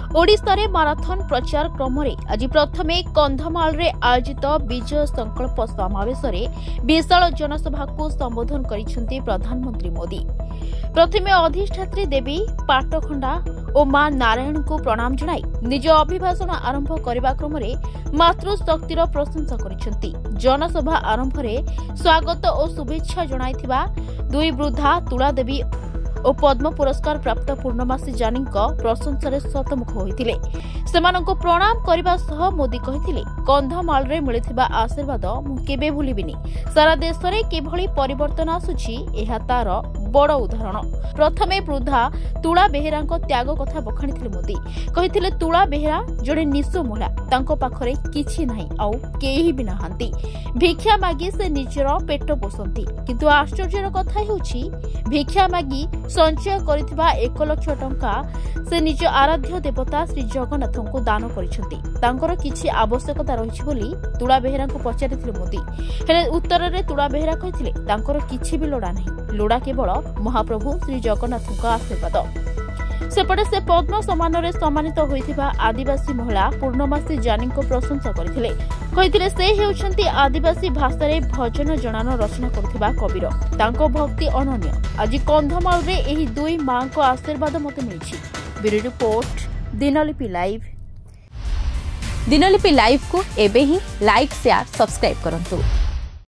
ओडिशारे marathon प्रचार क्रम आज प्रथमे कंधमाल आयोजित विजय संकल्प समावेश विशाल जनसभा को संबोधन करिसेंती प्रधानमंत्री मोदी। प्रथमे अधिष्ठात्री देवी पाटखंडा और मां नारायण को प्रणाम जणाई निज अभिभाषण आरंभ करने क्रम मातृशक्तिर प्रशंसा करिसेंती। जनसभा आरंभ स्वागत और शुभेच्छा जणाइथिबा दुई वृद्धा तुला देवी और पद्म पुरस्कार प्राप्त पूर्णमासी जानी प्रशंसा शतमुख होते सेमानंको प्रणाम करने सह मोदी कहिथिले कंधमाल रे मिलिथिबा आशीर्वाद मु केबे भूलिबिनी। सारा देश रे केभली परिवर्तन आसुछि एहा तार बड़ उदाहरण। प्रथमे वृद्धा तुला बेहेरा त्याग कथा बखाणी मोदी कहिथिले तुला बेहेरा जड़े निशु महिला तांको पाखरे किछि नाही आउ केही भी नाहांती। भिक्षा मागी से निजर पेट पोषंती किंतु आश्चर्यर कथा हेउछि भिक्षा मागी संचय करिथिबा 1 लाख टंका से निज आराध्य देवता श्री जगन्नाथ को दान करिसेंती। तांकर किछि आवश्यकता रहिछि बोली तुला बेहेरा को पचारिथिले मोदी। हेले उत्तर रे तुला बेहेरा कहिथिले तांकर किछि भी लोड़ा नाही, लोड़ा केवल महाप्रभु श्री जगन्नाथ का आशीर्वाद। सेपटे से पद्म सम्मान सम्मानित होइथिबा आदिवासी महिला पूर्णमासी जानी को प्रशंसा करथिले। कहिथिले से हेउछंती आदिवासी भाषा रे भजन जनान रचना करथिबा कबीर। तांको भक्ति अनन्य। आज कंधमाल रे एही दुई मां को आशीर्वाद मते मिलिछि। Bureau report Dinalipi live. Dinalipi live को एबे ही लाइक शेयर सब्सक्राइब करंतु।